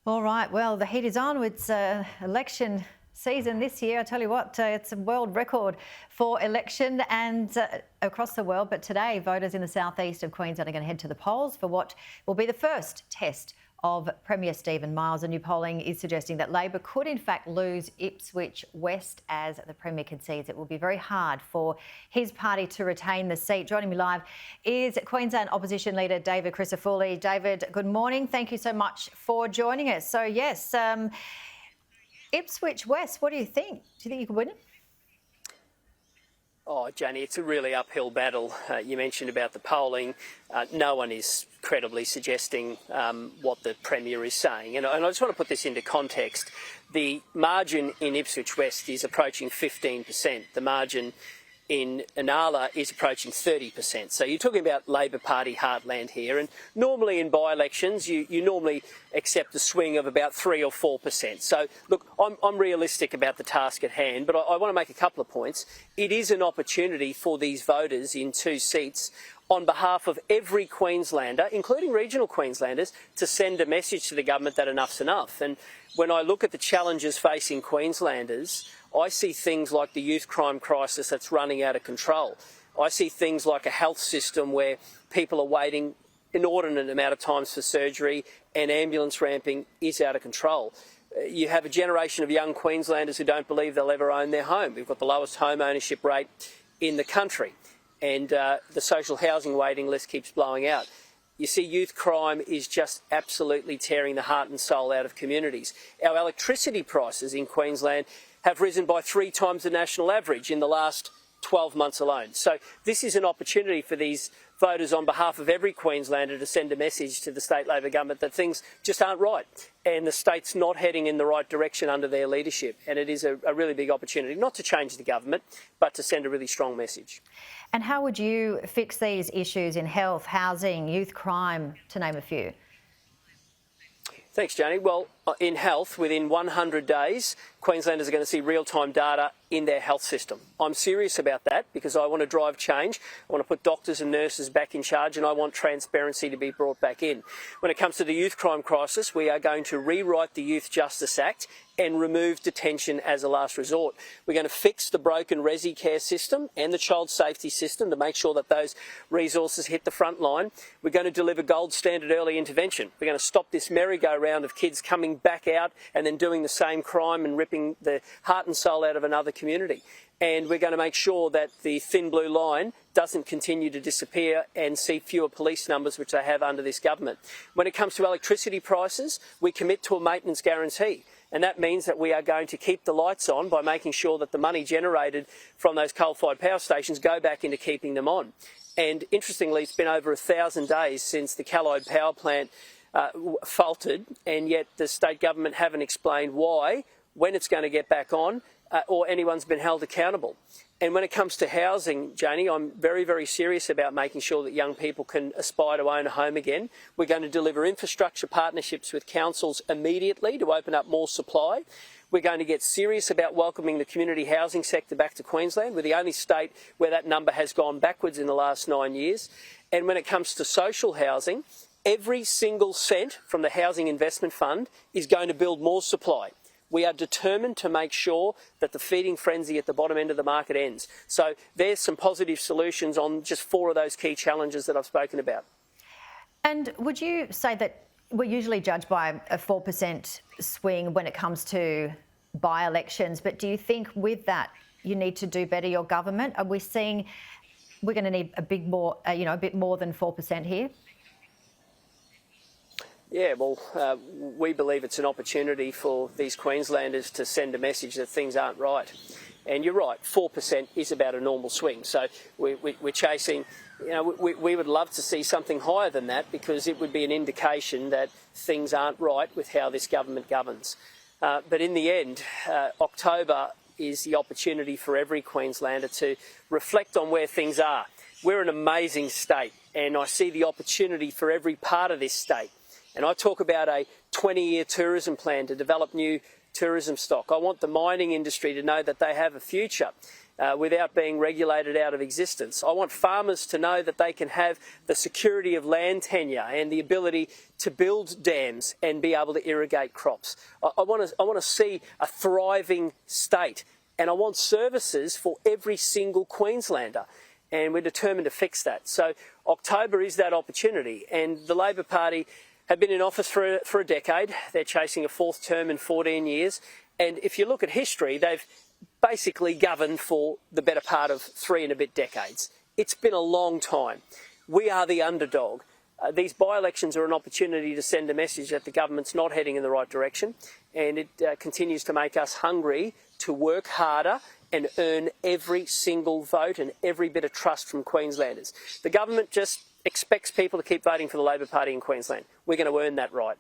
All right, well, the heat is on. It's election season this year. I tell you what, it's a world record for election and across the world. But today, voters in the southeast of Queensland are going to head to the polls for what will be the first test of Premier Stephen Miles. A new polling is suggesting that Labor could in fact lose Ipswich West as the Premier concedes it will be very hard for his party to retain the seat. Joining me live is Queensland Opposition Leader David Crisafulli. David, good morning. Thank you so much for joining us. So yes, Ipswich West, what do you think? Do you think you could win it? Oh, Janie, it's a really uphill battle. You mentioned about the polling. No one is credibly suggesting what the Premier is saying. And I just want to put this into context. The margin in Ipswich West is approaching 15%. The margin in Inala is approaching 30%. So you're talking about Labor Party heartland here. And normally in by-elections, you normally accept a swing of about 3 or 4%. So, look, I'm realistic about the task at hand, but I want to make a couple of points. It is an opportunity for these voters in 2 seats on behalf of every Queenslander, including regional Queenslanders, to send a message to the government that enough's enough. And when I look at the challenges facing Queenslanders, I see things like the youth crime crisis that's running out of control. I see things like a health system where people are waiting inordinate amount of times for surgery and ambulance ramping is out of control. You have a generation of young Queenslanders who don't believe they'll ever own their home. We've got the lowest home ownership rate in the country, and the social housing waiting list keeps blowing out. You see, youth crime is just absolutely tearing the heart and soul out of communities. Our electricity prices in Queensland have risen by 3 times the national average in the last 12 months alone. So this is an opportunity for these voters on behalf of every Queenslander to send a message to the state Labor government that things just aren't right and the state's not heading in the right direction under their leadership. And it is a really big opportunity, not to change the government, but to send a really strong message. And how would you fix these issues in health, housing, youth crime, to name a few? Thanks, Janie. Well, in health, within 100 days, Queenslanders are going to see real-time data in their health system. I'm serious about that because I want to drive change. I want to put doctors and nurses back in charge, and I want transparency to be brought back in. When it comes to the youth crime crisis, we are going to rewrite the Youth Justice Act and remove detention as a last resort. We're going to fix the broken resi care system and the child safety system to make sure that those resources hit the front line. We're going to deliver gold standard early intervention. We're going to stop this merry-go-round of kids coming back out and then doing the same crime and ripping the heart and soul out of another community. And we're going to make sure that the thin blue line doesn't continue to disappear and see fewer police numbers, which they have under this government. When it comes to electricity prices, we commit to a maintenance guarantee. And that means that we are going to keep the lights on by making sure that the money generated from those coal-fired power stations go back into keeping them on. And interestingly, it's been over 1,000 days since the Callide power plant faltered, and yet the state government haven't explained why, when it's going to get back on, or anyone's been held accountable. And when it comes to housing, Janie, I'm very, very serious about making sure that young people can aspire to own a home again. We're going to deliver infrastructure partnerships with councils immediately to open up more supply. We're going to get serious about welcoming the community housing sector back to Queensland. We're the only state where that number has gone backwards in the last 9 years. And when it comes to social housing, every single cent from the Housing Investment Fund is going to build more supply. We are determined to make sure that the feeding frenzy at the bottom end of the market ends. So there's some positive solutions on just 4 of those key challenges that I've spoken about. And would you say that we're usually judged by a 4% swing when it comes to by-elections, but do you think with that you need to do better, your government? Are we seeing we're going to need a bit more than 4% here? Yeah, well, we believe it's an opportunity for these Queenslanders to send a message that things aren't right. And you're right, 4% is about a normal swing. So we're chasing, we would love to see something higher than that because it would be an indication that things aren't right with how this government governs. But in the end, October is the opportunity for every Queenslander to reflect on where things are. We're an amazing state, and I see the opportunity for every part of this state. And I talk about a 20-year tourism plan to develop new tourism stock. I want the mining industry to know that they have a future. without being regulated out of existence. I want farmers to know that they can have the security of land tenure and the ability to build dams and be able to irrigate crops. I want to see a thriving state, and I want services for every single Queenslander. And we're determined to fix that. So October is that opportunity. And the Labor Party have been in office for a decade. They're chasing a fourth term in 14 years. And if you look at history, they've basically governed for the better part of 3 and a bit decades. It's been a long time. We are the underdog. These by-elections are an opportunity to send a message that the government's not heading in the right direction. And it continues to make us hungry to work harder and earn every single vote and every bit of trust from Queenslanders. The government just expects people to keep voting for the Labor Party in Queensland. We're going to earn that right.